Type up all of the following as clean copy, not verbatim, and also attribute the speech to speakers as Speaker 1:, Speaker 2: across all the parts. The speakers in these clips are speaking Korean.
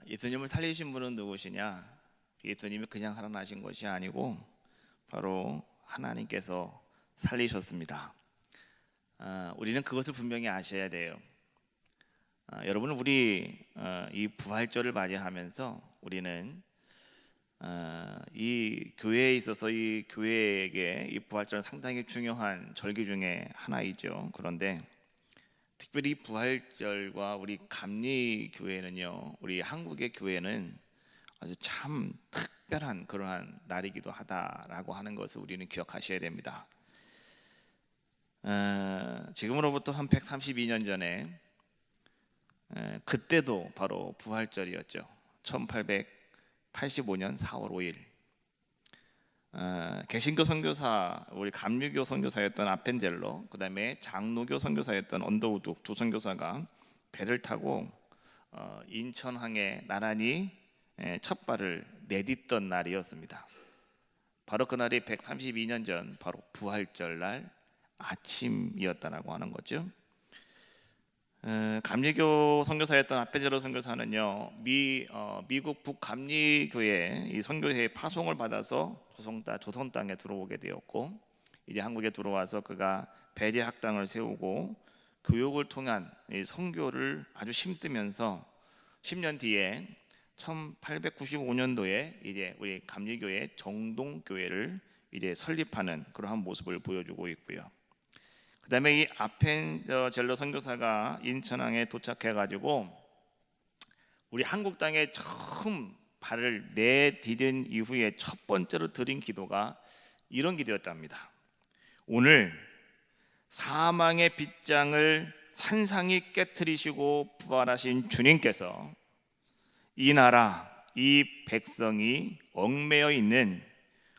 Speaker 1: 예수님을 살리신 분은 누구시냐? 예수님이 그냥 살아나신 것이 아니고 바로 하나님께서 살리셨습니다. 우리는 그것을 분명히 아셔야 돼요. 여러분, 우리 이 부활절을 맞이하면서 우리는 이 교회에 있어서 이 교회에게 이 부활절은 상당히 중요한 절기 중에 하나이죠. 그런데 특별히 부활절과 우리 감리교회는요, 우리 한국의 교회는 아주 참 특별한 그러한 날이기도 하다라고 하는 것을 우리는 기억하셔야 됩니다. 지금으로부터 한 132년 전에 그때도 바로 부활절이었죠. 1885년 4월 5일 개신교 선교사, 우리 감리교 선교사였던 아펜젤로, 그 다음에 장로교 선교사였던 언더우드 두 선교사가 배를 타고 인천항에 나란히 첫 발을 내딛던 날이었습니다. 바로 그날이 132년 전 바로 부활절 날 아침이었다라고 하는 거죠. 감리교 선교사였던 아펜젤로 선교사는요, 미국 북감리교회 이 선교회의 파송을 받아서 조선 땅에 들어오게 되었고, 이제 한국에 들어와서 그가 배제 학당을 세우고 교육을 통한 이 선교를 아주 힘쓰면서 10년 뒤에 1895년도에 이제 우리 감리교회 정동교회를 이제 설립하는 그러한 모습을 보여주고 있고요. 그 다음에 이 아펜젤로 선교사가 인천항에 도착해가지고 우리 한국 땅에 처음 발을 내디딘 이후에 첫 번째로 드린 기도가 이런 기도였답니다. 오늘 사망의 빗장을 산상히 깨트리시고 부활하신 주님께서 이 나라, 이 백성이 얽매여 있는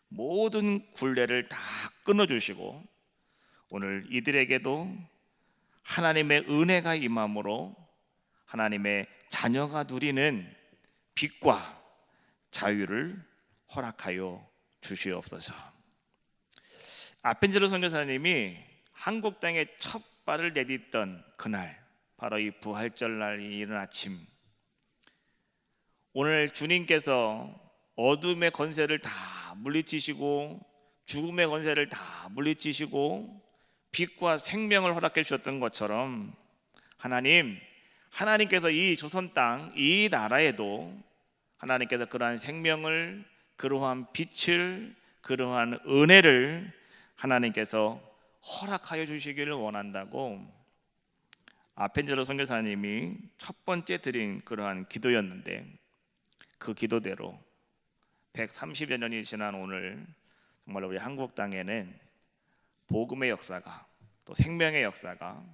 Speaker 1: 모든 굴레를 다 끊어주시고 오늘 이들에게도 하나님의 은혜가 임함으로 하나님의 자녀가 누리는 빛과 자유를 허락하여 주시옵소서. 아펜젤로 선교사님이 한국 땅에 첫 발을 내딛던 그날, 바로 이 부활절 날 이른 아침, 오늘 주님께서 어둠의 권세를 다 물리치시고 죽음의 권세를 다 물리치시고 빛과 생명을 허락해 주셨던 것처럼 하나님께서 이 조선 땅, 이 나라에도 하나님께서 그러한 생명을, 그러한 빛을, 그러한 은혜를 하나님께서 허락하여 주시기를 원한다고 아펜젤로 선교사님이 첫 번째 드린 그러한 기도였는데, 그 기도대로 130여 년이 지난 오늘 정말 우리 한국 땅에는 복음의 역사가, 또 생명의 역사가,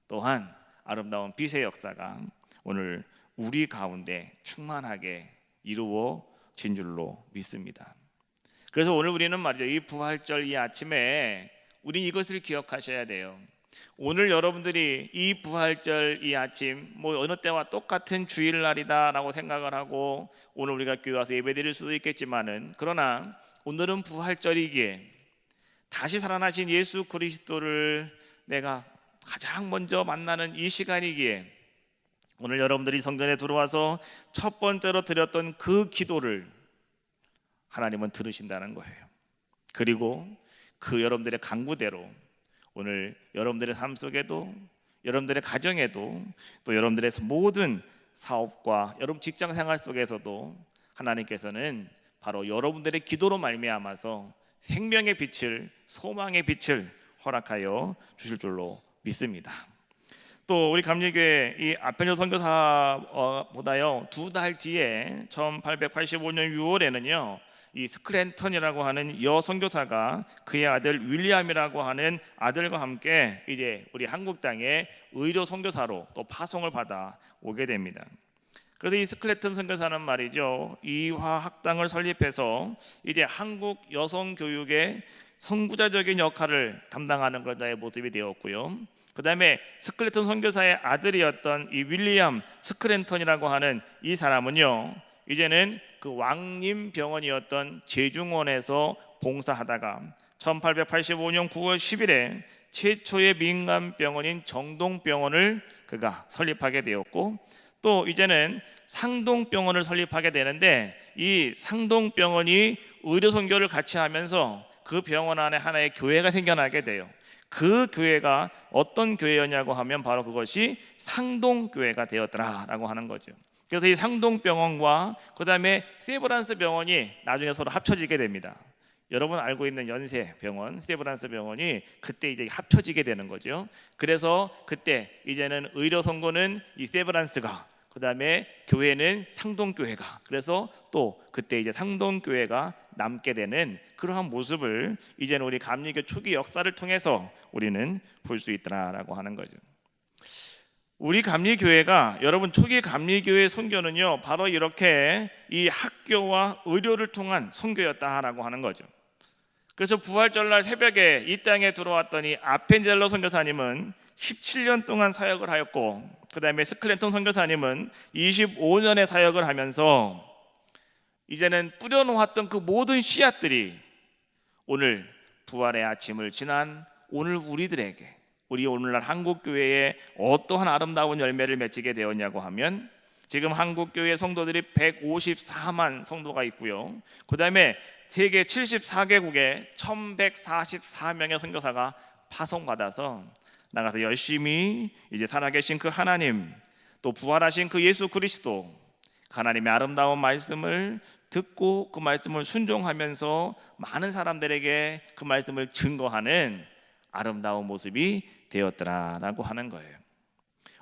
Speaker 1: 또한 아름다운 빛의 역사가 오늘 우리 가운데 충만하게 이루어진 줄로 믿습니다. 그래서 오늘 우리는 말이죠, 이 부활절 이 아침에 우린 이것을 기억하셔야 돼요. 오늘 여러분들이 이 부활절 이 아침 어느 때와 똑같은 주일날이다라고 생각을 하고 오늘 우리가 교회 와서 예배드릴 수도 있겠지만은, 그러나 오늘은 부활절이기에 다시 살아나신 예수 그리스도를 내가 가장 먼저 만나는 이 시간이기에 오늘 여러분들이 성전에 들어와서 첫 번째로 드렸던 그 기도를 하나님은 들으신다는 거예요. 그리고 그 여러분들의 간구대로 오늘 여러분들의 삶 속에도, 여러분들의 가정에도, 또 여러분들의 모든 사업과 여러분 직장 생활 속에서도 하나님께서는 바로 여러분들의 기도로 말미암아서 생명의 빛을, 소망의 빛을 허락하여 주실 줄로 믿습니다. 또 우리 감리교회 이 아펜젤로 선교사보다요 2달 뒤에 1885년 6월에는요 이 스크랜턴이라고 하는 여 선교사가 그의 아들 윌리엄이라고 하는 아들과 함께 이제 우리 한국 땅에 의료 선교사로 또 파송을 받아 오게 됩니다. 그래서 이 스클레턴 선교사는 말이죠, 이화 학당을 설립해서 이제 한국 여성 교육의 선구자적인 역할을 담당하는 그자의 모습이 되었고요. 그 다음에 스클레턴 선교사의 아들이었던 이 윌리엄 스크랜턴이라고 하는 이 사람은요, 이제는 그 왕림병원이었던 제중원에서 봉사하다가 1885년 9월 10일에 최초의 민간병원인 정동병원을 그가 설립하게 되었고, 또 이제는 상동병원을 설립하게 되는데, 이 상동병원이 의료선교를 같이 하면서 그 병원 안에 하나의 교회가 생겨나게 돼요. 그 교회가 어떤 교회였냐고 하면 바로 그것이 상동교회가 되었더라라고 하는 거죠. 그래서 이 상동병원과 그 다음에 세브란스 병원이 나중에 서로 합쳐지게 됩니다. 여러분 알고 있는 연세병원, 세브란스 병원이 그때 이제 합쳐지게 되는 거죠. 그래서 그때 이제는 의료 선고는 이 세브란스가, 그 다음에 교회는 상동교회가, 그래서 또 그때 이제 상동교회가 남게 되는 그러한 모습을 이제는 우리 감리교 초기 역사를 통해서 우리는 볼 수 있더라라고 하는 거죠. 우리 감리교회가, 여러분 초기 감리교회 선교는요 바로 이렇게 이 학교와 의료를 통한 선교였다라고 하는 거죠. 그래서 부활절날 새벽에 이 땅에 들어왔더니 아펜젤로 선교사님은 17년 동안 사역을 하였고, 그 다음에 스클랜턴 선교사님은 25년의 사역을 하면서 이제는 뿌려놓았던 그 모든 씨앗들이 오늘 부활의 아침을 지난 오늘 우리들에게, 우리 오늘날 한국교회에 어떠한 아름다운 열매를 맺히게 되었냐고 하면, 지금 한국교회 성도들이 154만 성도가 있고요, 그 다음에 세계 74개국에 1144명의 선교사가 파송받아서 나가서 열심히 이제 살아계신 그 하나님, 또 부활하신 그 예수 그리스도, 하나님의 아름다운 말씀을 듣고 그 말씀을 순종하면서 많은 사람들에게 그 말씀을 증거하는 아름다운 모습이 되었더라라고 하는 거예요.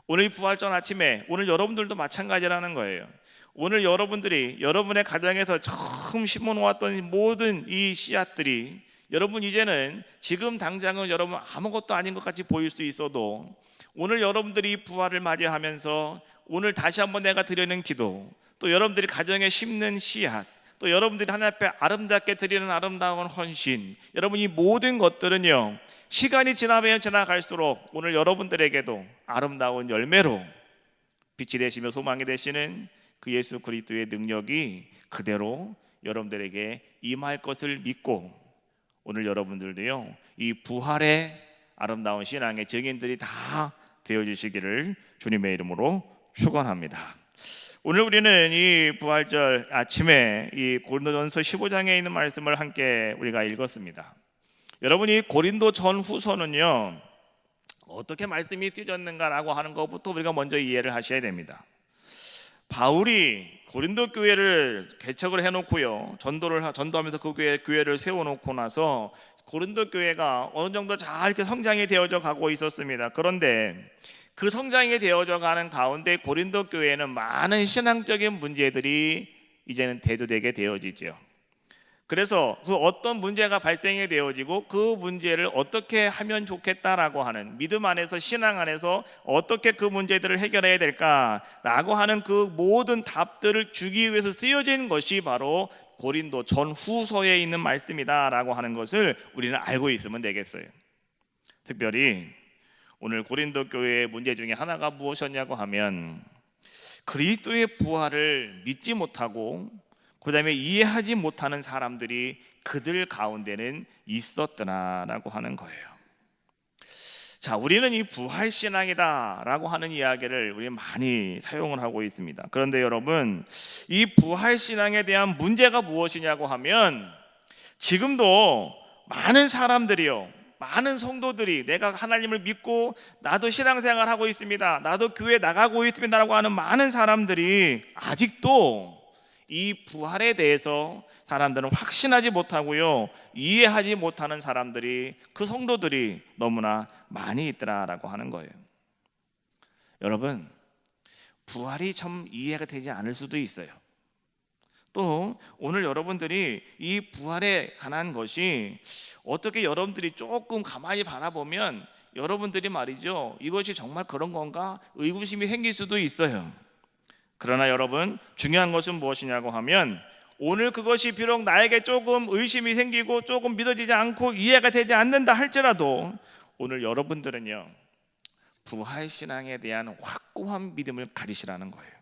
Speaker 1: 오늘 부활절 아침에 오늘 여러분들도 마찬가지라는 거예요. 오늘 여러분들이 여러분의 가정에서 처음 심어놓았던 모든 이 씨앗들이, 여러분 이제는 지금 당장은 여러분 아무것도 아닌 것 같이 보일 수 있어도, 오늘 여러분들이 부활을 맞이하면서 오늘 다시 한번 내가 드리는 기도, 또 여러분들이 가정에 심는 씨앗, 또 여러분들이 하나님 앞에 아름답게 드리는 아름다운 헌신, 여러분 이 모든 것들은요 시간이 지나면 지나갈수록 오늘 여러분들에게도 아름다운 열매로 빛이 되시며 소망이 되시는 그 예수 그리스도의 능력이 그대로 여러분들에게 임할 것을 믿고, 오늘 여러분들도요 이 부활의 아름다운 신앙의 증인들이 다 되어주시기를 주님의 이름으로 축원합니다. 오늘 우리는 이 부활절 아침에 이 고린도전서 15장에 있는 말씀을 함께 우리가 읽었습니다. 여러분이 고린도 전후서는요 어떻게 말씀이 쓰여졌는가라고 하는 것부터 우리가 먼저 이해를 하셔야 됩니다. 바울이 고린도 교회를 개척을 해놓고요, 전도하면서 그 교회를 세워놓고 나서 고린도 교회가 어느 정도 잘 이렇게 성장이 되어져 가고 있었습니다. 그런데 그 성장이 되어져 가는 가운데 고린도 교회에는 많은 신앙적인 문제들이 이제는 대두되게 되어지죠. 그래서 그 어떤 문제가 발생이 되어지고 그 문제를 어떻게 하면 좋겠다라고 하는 믿음 안에서, 신앙 안에서 어떻게 그 문제들을 해결해야 될까라고 하는 그 모든 답들을 주기 위해서 쓰여진 것이 바로 고린도 전후서에 있는 말씀이다라고 하는 것을 우리는 알고 있으면 되겠어요. 특별히 오늘 고린도 교회의 문제 중에 하나가 무엇이었냐고 하면, 그리스도의 부활을 믿지 못하고 그 다음에 이해하지 못하는 사람들이 그들 가운데는 있었더라라고 하는 거예요. 자, 우리는 이 부활신앙이다라고 하는 이야기를 우리 많이 사용을 하고 있습니다. 그런데 여러분, 이 부활신앙에 대한 문제가 무엇이냐고 하면, 지금도 많은 사람들이요, 많은 성도들이 내가 하나님을 믿고 나도 신앙생활 하고 있습니다, 나도 교회 나가고 있습니다 라고 하는 많은 사람들이 아직도 이 부활에 대해서 사람들은 확신하지 못하고요, 이해하지 못하는 사람들이, 그 성도들이 너무나 많이 있더라라고 하는 거예요. 여러분, 부활이 참 이해가 되지 않을 수도 있어요. 또 오늘 여러분들이 이 부활에 관한 것이 어떻게 여러분들이 조금 가만히 바라보면 여러분들이 말이죠, 이것이 정말 그런 건가 의구심이 생길 수도 있어요. 그러나 여러분, 중요한 것은 무엇이냐고 하면, 오늘 그것이 비록 나에게 조금 의심이 생기고 조금 믿어지지 않고 이해가 되지 않는다 할지라도 오늘 여러분들은요 부활신앙에 대한 확고한 믿음을 가지시라는 거예요.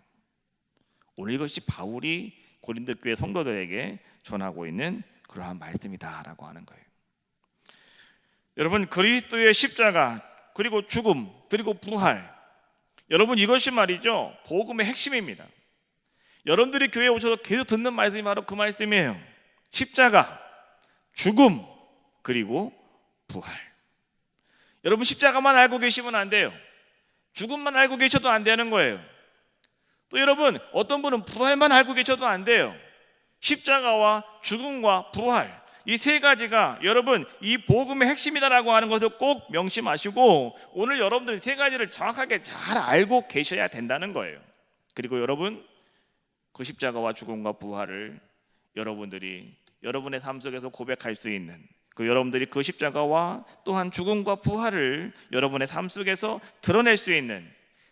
Speaker 1: 오늘 이것이 바울이 고린도 교회 성도들에게 전하고 있는 그러한 말씀이다라고 하는 거예요. 여러분, 그리스도의 십자가, 그리고 죽음, 그리고 부활, 여러분, 이것이 말이죠, 복음의 핵심입니다. 여러분들이 교회에 오셔서 계속 듣는 말씀이 바로 그 말씀이에요. 십자가, 죽음, 그리고 부활. 여러분, 십자가만 알고 계시면 안 돼요. 죽음만 알고 계셔도 안 되는 거예요. 또 여러분, 어떤 분은 부활만 알고 계셔도 안 돼요. 십자가와 죽음과 부활, 이 세 가지가 여러분 이 복음의 핵심이다라고 하는 것을 꼭 명심하시고, 오늘 여러분들이 세 가지를 정확하게 잘 알고 계셔야 된다는 거예요. 그리고 여러분, 그 십자가와 죽음과 부활을 여러분들이 여러분의 삶 속에서 고백할 수 있는, 여러분들이 그 십자가와 또한 죽음과 부활을 여러분의 삶 속에서 드러낼 수 있는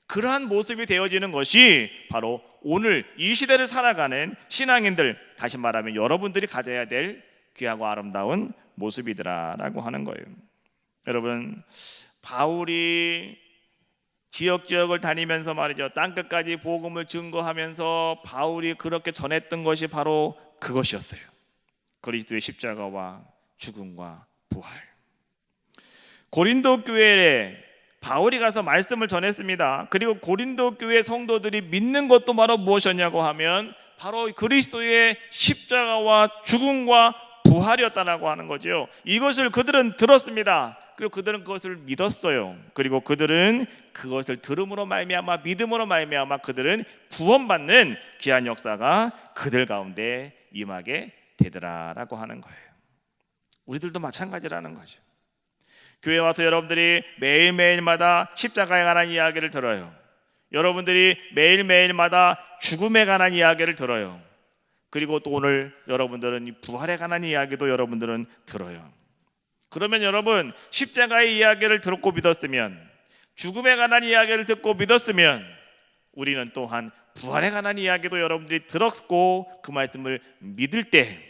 Speaker 1: 그러한 모습이 되어지는 것이 바로 오늘 이 시대를 살아가는 신앙인들, 다시 말하면 여러분들이 가져야 될 귀하고 아름다운 모습이더라라고 하는 거예요. 여러분, 바울이 지역을 다니면서 말이죠, 땅끝까지 복음을 증거하면서 바울이 그렇게 전했던 것이 바로 그것이었어요. 그리스도의 십자가와 죽음과 부활. 고린도 교회에 바울이 가서 말씀을 전했습니다. 그리고 고린도 교회 성도들이 믿는 것도 바로 무엇이었냐고 하면 바로 그리스도의 십자가와 죽음과 부활이었다라고 하는 거죠. 이것을 그들은 들었습니다. 그리고 그들은 그것을 믿었어요. 그리고 그들은 그것을 들음으로 말미암아, 믿음으로 말미암아 그들은 구원받는 귀한 역사가 그들 가운데 임하게 되더라라고 하는 거예요. 우리들도 마찬가지라는 거죠. 교회 와서 여러분들이 매일매일마다 십자가에 관한 이야기를 들어요. 여러분들이 매일매일마다 죽음에 관한 이야기를 들어요. 그리고 또 오늘 여러분들은 이 부활에 관한 이야기도 여러분들은 들어요. 그러면 여러분, 십자가의 이야기를 듣고 믿었으면, 죽음에 관한 이야기를 듣고 믿었으면, 우리는 또한 부활에 관한 이야기도 여러분들이 들었고 그 말씀을 믿을 때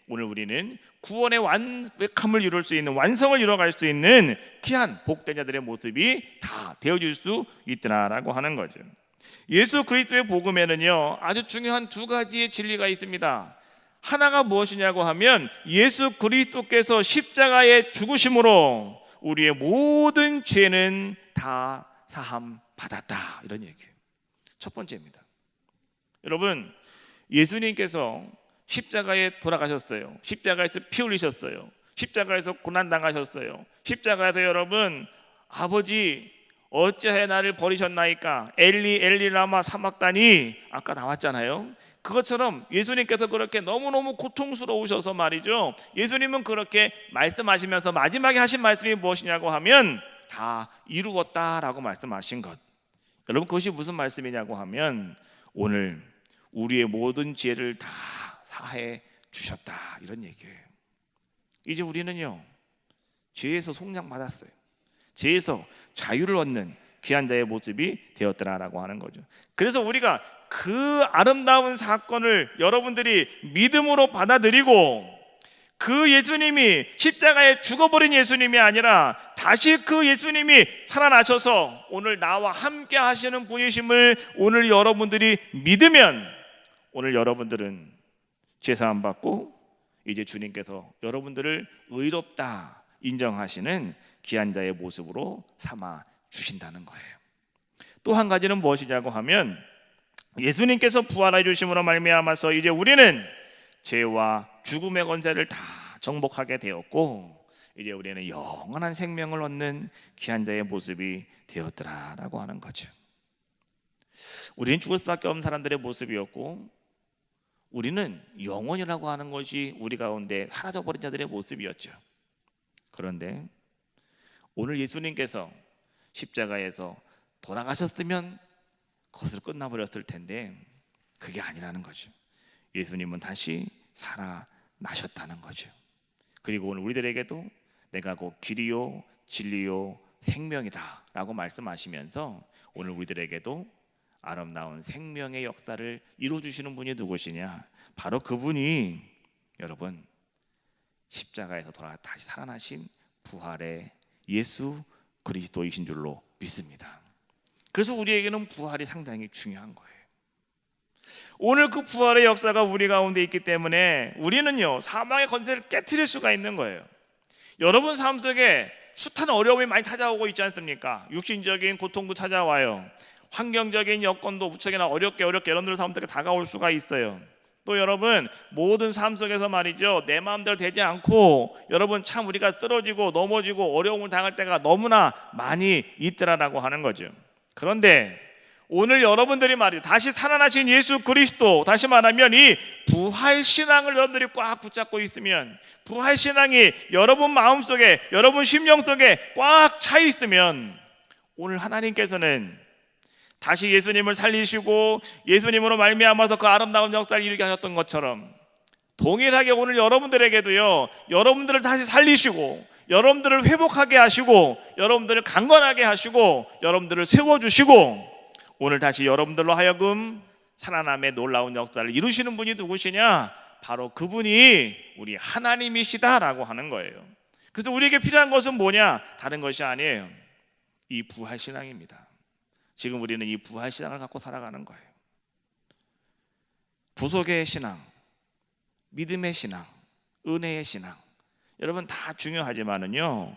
Speaker 1: 오늘 우리는 구원의 완벽함을 이룰 수 있는, 완성을 이뤄갈 수 있는 귀한 복된 자들의 모습이 다 되어질 수 있더라라고 하는 거죠. 예수 그리스도의 복음에는요, 아주 중요한 두 가지의 진리가 있습니다. 하나가 무엇이냐고 하면 예수 그리스도께서 십자가에 죽으심으로 우리의 모든 죄는 다 사함 받았다, 이런 얘기예요. 첫 번째입니다. 여러분, 예수님께서 십자가에 돌아가셨어요. 십자가에서 피 흘리셨어요. 십자가에서 고난 당하셨어요. 십자가에서 여러분, 아버지 어찌하여 나를 버리셨나이까, 엘리 엘리 라마 사막다니, 아까 나왔잖아요. 그것처럼 예수님께서 그렇게 너무너무 고통스러우셔서 말이죠, 예수님은 그렇게 말씀하시면서 마지막에 하신 말씀이 무엇이냐고 하면 다 이루었다라고 말씀하신 것. 여러분, 그것이 무슨 말씀이냐고 하면 오늘 우리의 모든 죄를 다 사해 주셨다, 이런 얘기예요. 이제 우리는요, 죄에서 속량받았어요. 죄에서 자유를 얻는 귀한 자의 모습이 되었더라라고 하는 거죠. 그래서 우리가 그 아름다운 사건을 여러분들이 믿음으로 받아들이고, 그 예수님이 십자가에 죽어버린 예수님이 아니라 다시 그 예수님이 살아나셔서 오늘 나와 함께 하시는 분이심을 오늘 여러분들이 믿으면, 오늘 여러분들은 죄사함 받고 이제 주님께서 여러분들을 의롭다 인정하시는 귀한 자의 모습으로 삼아 주신다는 거예요. 또 한 가지는 무엇이냐고 하면 예수님께서 부활해 주심으로 말미암아서 이제 우리는 죄와 죽음의 권세를 다 정복하게 되었고, 이제 우리는 영원한 생명을 얻는 귀한 자의 모습이 되었더라라고 하는 거죠. 우리는 죽을 수밖에 없는 사람들의 모습이었고, 우리는 영원이라고 하는 것이 우리 가운데 사라져버린 자들의 모습이었죠. 그런데 오늘 예수님께서 십자가에서 돌아가셨으면 그것으로 끝나버렸을 텐데 그게 아니라는 거죠. 예수님은 다시 살아나셨다는 거죠. 그리고 오늘 우리들에게도 내가 곧 길이요 진리요 생명이다 라고 말씀하시면서 오늘 우리들에게도 아름다운 생명의 역사를 이루어주시는 분이 누구시냐, 바로 그분이 여러분 십자가에서 돌아가 다시 살아나신 부활의 예수 그리스도이신 줄로 믿습니다. 그래서 우리에게는 부활이 상당히 중요한 거예요. 오늘 그 부활의 역사가 우리 가운데 있기 때문에 우리는요, 사망의 권세를 깨트릴 수가 있는 거예요. 여러분 삶 속에 숱한 어려움이 많이 찾아오고 있지 않습니까? 육신적인 고통도 찾아와요. 환경적인 여건도 무척이나 어렵게 여러분들 삶속에 다가올 수가 있어요. 또 여러분, 모든 삶 속에서 말이죠, 내 마음대로 되지 않고 여러분 참 우리가 쓰러지고 넘어지고 어려움을 당할 때가 너무나 많이 있더라라고 하는 거죠. 그런데 오늘 여러분들이 말이죠, 다시 살아나신 예수 그리스도, 다시 말하면 이 부활신앙을 여러분들이 꽉 붙잡고 있으면, 부활신앙이 여러분 마음속에, 여러분 심령 속에 꽉 차 있으면, 오늘 하나님께서는 다시 예수님을 살리시고 예수님으로 말미암아서 그 아름다운 역사를 이루게 하셨던 것처럼, 동일하게 오늘 여러분들에게도요, 여러분들을 다시 살리시고 여러분들을 회복하게 하시고 여러분들을 강건하게 하시고 여러분들을 세워주시고, 오늘 다시 여러분들로 하여금 살아남의 놀라운 역사를 이루시는 분이 누구시냐? 바로 그분이 우리 하나님이시다라고 하는 거예요. 그래서 우리에게 필요한 것은 뭐냐? 다른 것이 아니에요. 이 부활신앙입니다. 지금 우리는 이 부활신앙을 갖고 살아가는 거예요. 구속의 신앙, 믿음의 신앙, 은혜의 신앙, 여러분 다 중요하지만은요,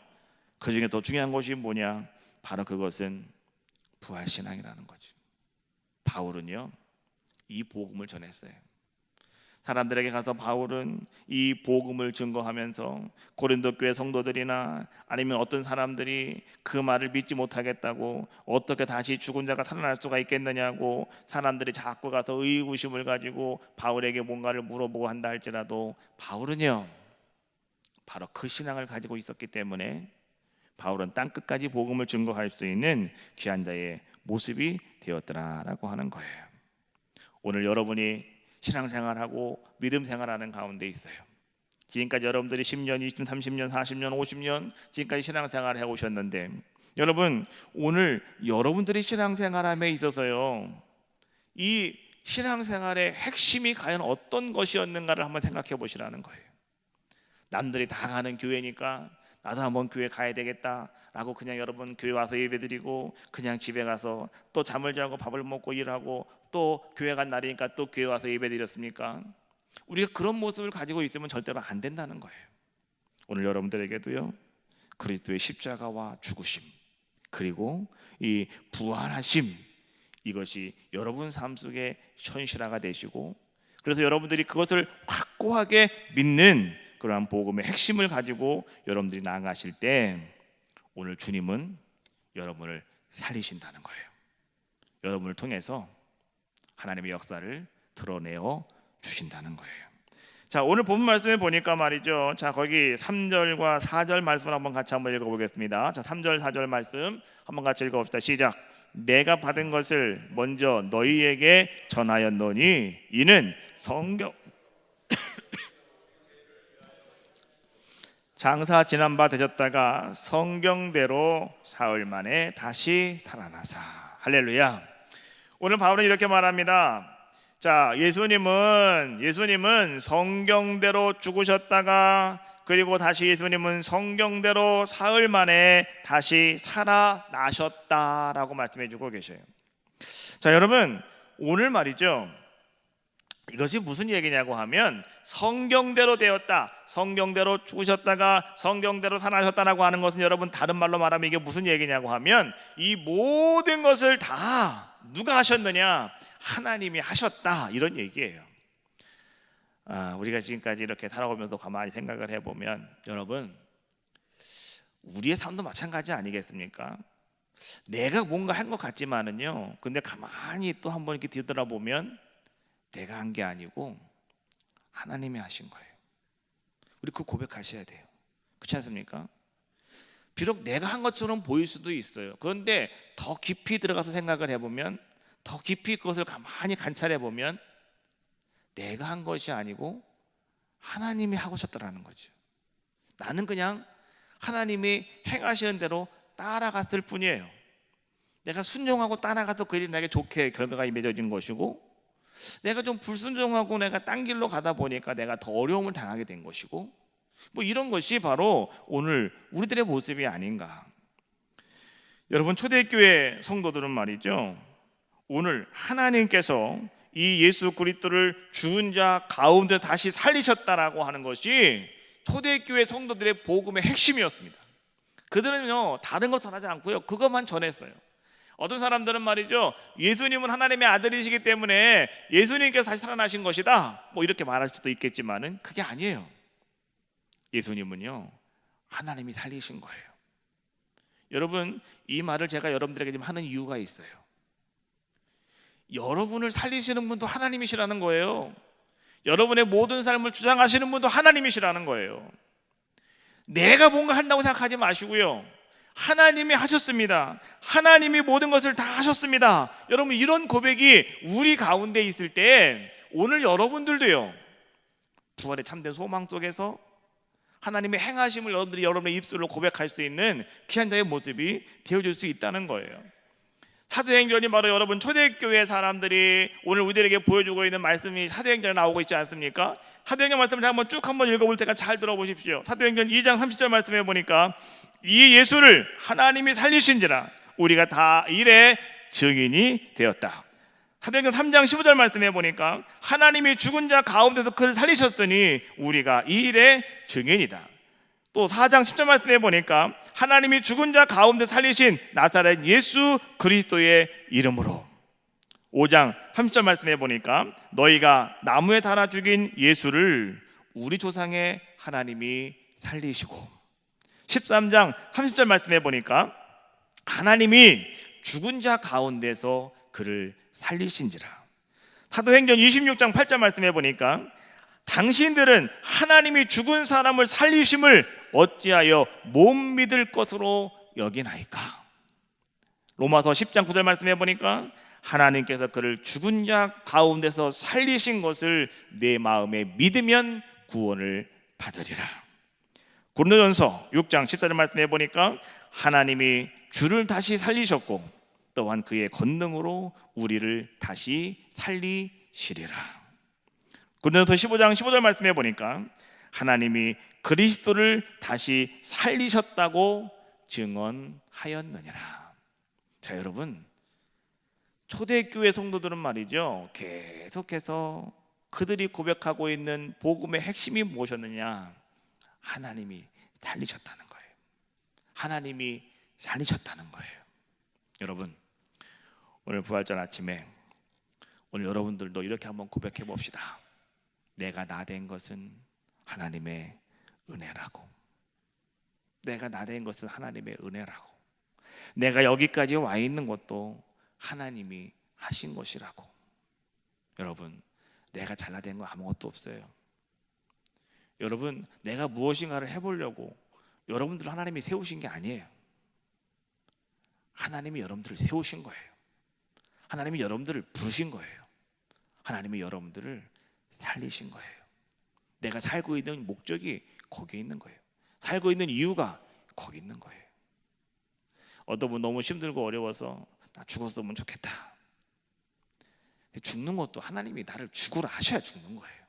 Speaker 1: 그 중에 더 중요한 것이 뭐냐? 바로 그것은 부활신앙이라는 거죠. 바울은요, 이 복음을 전했어요. 사람들에게 가서 바울은 이 복음을 증거하면서 고린도 교회 성도들이나 아니면 어떤 사람들이 그 말을 믿지 못하겠다고, 어떻게 다시 죽은 자가 살아날 수가 있겠느냐고 사람들이 자꾸 가서 의구심을 가지고 바울에게 뭔가를 물어보고 한다 할지라도, 바울은요 바로 그 신앙을 가지고 있었기 때문에 바울은 땅끝까지 복음을 증거할 수 있는 귀한 자의 모습이 되었더라라고 하는 거예요. 오늘 여러분이 신앙생활하고 믿음생활하는 가운데 있어요. 지금까지 여러분들이 10년, 20년, 30년, 40년, 50년 지금까지 신앙생활을 해오셨는데, 여러분 오늘 여러분들이 신앙생활함에 있어서요, 이 신앙생활의 핵심이 과연 어떤 것이었는가를 한번 생각해 보시라는 거예요. 남들이 다 가는 교회니까 나도 한번 교회 가야 되겠다라고 그냥 여러분 교회 와서 예배드리고 그냥 집에 가서 또 잠을 자고 밥을 먹고 일하고 또 교회 간 날이니까 또 교회 와서 예배드렸습니까? 우리가 그런 모습을 가지고 있으면 절대로 안 된다는 거예요. 오늘 여러분들에게도요, 그리스도의 십자가와 죽으심 그리고 이 부활하심, 이것이 여러분 삶 속에 현실화가 되시고, 그래서 여러분들이 그것을 확고하게 믿는 그러한 복음의 핵심을 가지고 여러분들이 나아가실 때, 오늘 주님은 여러분을 살리신다는 거예요. 여러분을 통해서 하나님의 역사를 드러내어 주신다는 거예요. 자, 오늘 본문 말씀에 보니까 말이죠, 자 거기 3절과 4절 말씀을 한번 같이 한번 읽어보겠습니다. 자, 3절 4절 말씀 한번 같이 읽어봅시다. 시작. 내가 받은 것을 먼저 너희에게 전하였노니 이는 성경 장사 지난 바 되셨다가 성경대로 사흘 만에 다시 살아나사. 할렐루야. 오늘 바울은 이렇게 말합니다. 자, 예수님은 성경대로 죽으셨다가, 그리고 다시 예수님은 성경대로 사흘 만에 다시 살아나셨다라고 말씀해 주고 계셔요. 자, 여러분 오늘 말이죠, 이것이 무슨 얘기냐고 하면, 성경대로 되었다, 성경대로 죽으셨다가 성경대로 살아나셨다라고 하는 것은, 여러분 다른 말로 말하면 이게 무슨 얘기냐고 하면, 이 모든 것을 다 누가 하셨느냐? 하나님이 하셨다, 이런 얘기예요. 우리가 지금까지 이렇게 살아오면서 가만히 생각을 해보면, 여러분 우리의 삶도 마찬가지 아니겠습니까? 내가 뭔가 한 것 같지만은요, 근데 가만히 또 한번 이렇게 뒤돌아보면 내가 한 게 아니고 하나님이 하신 거예요. 우리 그 고백하셔야 돼요. 그렇지 않습니까? 비록 내가 한 것처럼 보일 수도 있어요. 그런데 더 깊이 들어가서 생각을 해보면, 더 깊이 그것을 가만히 관찰해 보면, 내가 한 것이 아니고 하나님이 하고 셨더라는 거죠. 나는 그냥 하나님이 행하시는 대로 따라갔을 뿐이에요. 내가 순종하고 따라가서 그 일이 나에게 좋게 결과가 맺어진 것이고, 내가 좀 불순종하고 내가 딴 길로 가다 보니까 내가 더 어려움을 당하게 된 것이고, 뭐 이런 것이 바로 오늘 우리들의 모습이 아닌가. 여러분 초대교회 성도들은 말이죠, 오늘 하나님께서 이 예수 그리스도를 죽은 자 가운데 다시 살리셨다라고 하는 것이 초대교회 성도들의 복음의 핵심이었습니다. 그들은요 다른 것 전하지 않고요, 그것만 전했어요. 어떤 사람들은 말이죠, 예수님은 하나님의 아들이시기 때문에 예수님께서 다시 살아나신 것이다, 뭐 이렇게 말할 수도 있겠지만은 그게 아니에요. 예수님은요, 하나님이 살리신 거예요. 여러분, 이 말을 제가 여러분들에게 지금 하는 이유가 있어요. 여러분을 살리시는 분도 하나님이시라는 거예요. 여러분의 모든 삶을 주장하시는 분도 하나님이시라는 거예요. 내가 뭔가 한다고 생각하지 마시고요, 하나님이 하셨습니다. 하나님이 모든 것을 다 하셨습니다. 여러분, 이런 고백이 우리 가운데 있을 때 오늘 여러분들도요, 부활의 참된 소망 속에서 하나님의 행하심을 여러분들이 여러분의 입술로 고백할 수 있는 귀한 자의 모습이 되어줄 수 있다는 거예요. 사도행전이 바로 여러분 초대교회 사람들이 오늘 우리들에게 보여주고 있는 말씀이 사도행전에 나오고 있지 않습니까? 사도행전 말씀을 제가 한번 읽어볼 테니까 잘 들어보십시오. 사도행전 2장 30절 말씀해 보니까 이 예수를 하나님이 살리신지라 우리가 다 이래 증인이 되었다. 사도행전 3장 15절 말씀해 보니까 하나님이 죽은 자 가운데서 그를 살리셨으니 우리가 이 일의 증인이다. 또 4장 10절 말씀해 보니까 하나님이 죽은 자 가운데 살리신 나사렛 예수 그리스도의 이름으로. 5장 30절 말씀해 보니까 너희가 나무에 달아 죽인 예수를 우리 조상의 하나님이 살리시고. 13장 30절 말씀해 보니까 하나님이 죽은 자 가운데서 그를 살리신지라. 사도행전 26장 8절 말씀해 보니까 당신들은 하나님이 죽은 사람을 살리심을 어찌하여 못 믿을 것으로 여기나이까. 로마서 10장 9절 말씀해 보니까 하나님께서 그를 죽은 자 가운데서 살리신 것을 내 마음에 믿으면 구원을 받으리라. 고린도전서 6장 14절 말씀해 보니까 하나님이 주를 다시 살리셨고 또한 그의 권능으로 우리를 다시 살리시리라. 고린도전서 15장 15절 말씀해 보니까 하나님이 그리스도를 다시 살리셨다고 증언하였느니라. 자, 여러분, 초대교회 성도들은 말이죠, 계속해서 그들이 고백하고 있는 복음의 핵심이 무엇이었느냐? 하나님이 살리셨다는 거예요. 하나님이 살리셨다는 거예요. 여러분, 오늘 부활절 아침에 오늘 여러분들도 이렇게 한번 고백해 봅시다. 내가 나 된 것은 하나님의 은혜라고. 내가 나 된 것은 하나님의 은혜라고. 내가 여기까지 와 있는 것도 하나님이 하신 것이라고. 여러분, 내가 잘나된 거 아무것도 없어요. 여러분, 내가 무엇인가를 해보려고 여러분들을 하나님이 세우신 게 아니에요. 하나님이 여러분들을 세우신 거예요. 하나님이 여러분들을 부르신 거예요. 하나님이 여러분들을 살리신 거예요. 내가 살고 있는 목적이 거기에 있는 거예요. 살고 있는 이유가 거기 있는 거예요. 어떤 분 너무 힘들고 어려워서 나 죽었으면 좋겠다. 죽는 것도 하나님이 나를 죽으라 하셔야 죽는 거예요.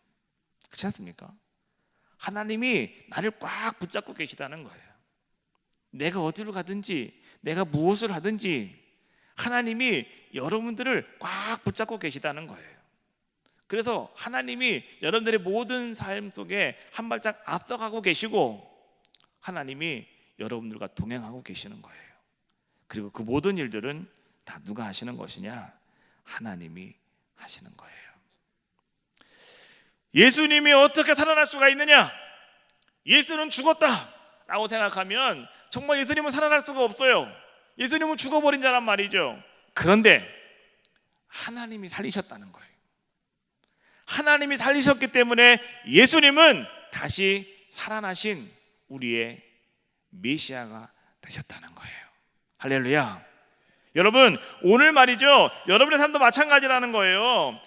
Speaker 1: 그렇지 않습니까? 하나님이 나를 꽉 붙잡고 계시다는 거예요. 내가 어디로 가든지 내가 무엇을 하든지 하나님이 여러분들을 꽉 붙잡고 계시다는 거예요. 그래서 하나님이 여러분들의 모든 삶 속에 한 발짝 앞서가고 계시고 하나님이 여러분들과 동행하고 계시는 거예요. 그리고 그 모든 일들은 다 누가 하시는 것이냐? 하나님이 하시는 거예요. 예수님이 어떻게 살아날 수가 있느냐? 예수는 죽었다 라고 생각하면 정말 예수님은 살아날 수가 없어요. 예수님은 죽어버린 자란 말이죠. 그런데 하나님이 살리셨다는 거예요. 하나님이 살리셨기 때문에 예수님은 다시 살아나신 우리의 메시아가 되셨다는 거예요. 할렐루야. 여러분, 오늘 말이죠, 여러분의 삶도 마찬가지라는 거예요.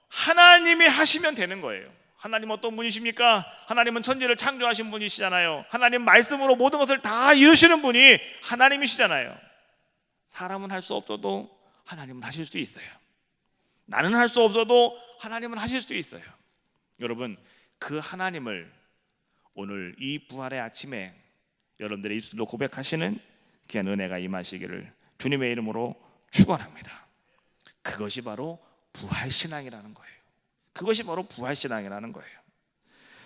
Speaker 1: 하나님이 하시면 되는 거예요. 하나님 어떤 분이십니까? 하나님은 천지를 창조하신 분이시잖아요. 하나님 말씀으로 모든 것을 다 이루시는 분이 하나님이시잖아요. 사람은 할 수 없어도 하나님은 하실 수 있어요. 나는 할 수 없어도 하나님은 하실 수 있어요. 여러분, 그 하나님을 오늘 이 부활의 아침에 여러분들의 입술로 고백하시는 귀한 은혜가 임하시기를 주님의 이름으로 축원합니다. 그것이 바로 부활신앙이라는 거예요. 그것이 바로 부활신앙이라는 거예요.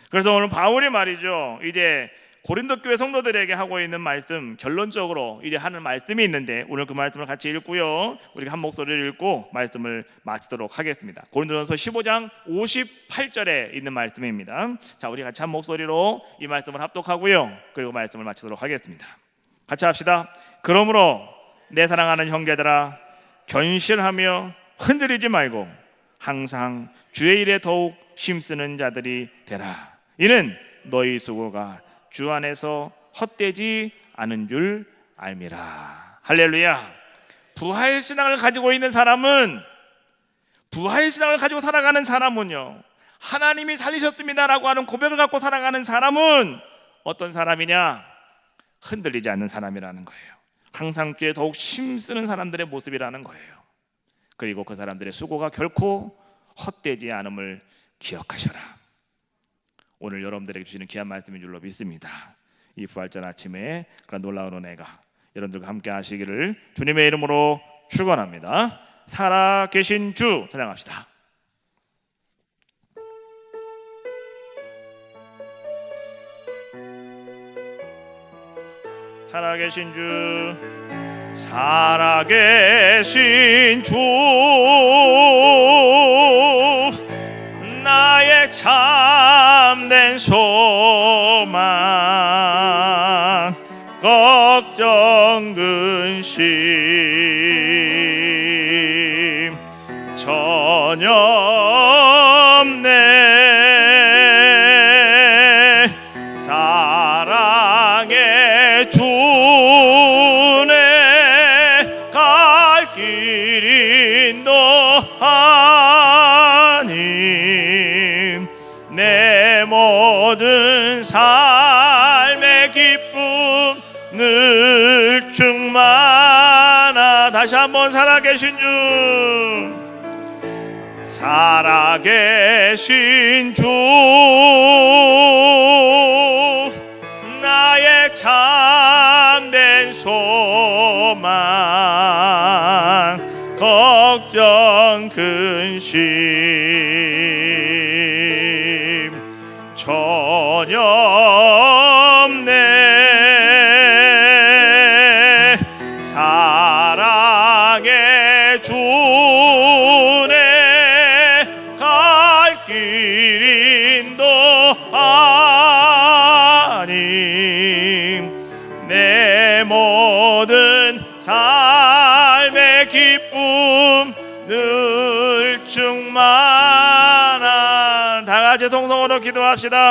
Speaker 1: 그래서 오늘 바울이 말이죠, 이제 고린도 교회 성도들에게 하고 있는 말씀, 결론적으로 이제 하는 말씀이 있는데 오늘 그 말씀을 같이 읽고요, 우리가 한 목소리를 읽고 말씀을 마치도록 하겠습니다. 고린도전서 15장 58절에 있는 말씀입니다. 자, 우리 같이 한 목소리로 이 말씀을 합독하고요, 그리고 말씀을 마치도록 하겠습니다. 같이 합시다. 그러므로 내 사랑하는 형제들아, 견실하며 흔들리지 말고 항상 주의 일에 더욱 힘쓰는 자들이 되라. 이는 너희 수고가 주 안에서 헛되지 않은 줄 알미라. 할렐루야. 부활신앙을 가지고 있는 사람은, 부활신앙을 가지고 살아가는 사람은요, 하나님이 살리셨습니다라고 하는 고백을 갖고 살아가는 사람은 어떤 사람이냐? 흔들리지 않는 사람이라는 거예요. 항상 주에 더욱 힘쓰는 사람들의 모습이라는 거예요. 그리고 그 사람들의 수고가 결코 헛되지 않음을 기억하셔라. 오늘 여러분들에게 주시는 귀한 말씀인 줄로 믿습니다. 이 부활절 아침에 그런 놀라운 은혜가 여러분들과 함께 하시기를 주님의 이름으로 축원합니다. 살아계신 주 찬양합시다. 살아계신 주, 살아계신 주, 나의 참된 소망, 걱정 근심 전혀 없네. 사랑의 주네 갈 길 인도하니 내 모든 삶의 기쁨 늘 충만하. 다시 한번 살아계신 주, 살아계신 주, 나의 참된 소망, 걱정 근심 전혀 없네. 사랑의 주네 갈 길 인도하니 내 모든 삶의 기쁨 늘 충만한. 다 같이 동성으로 기도합시다.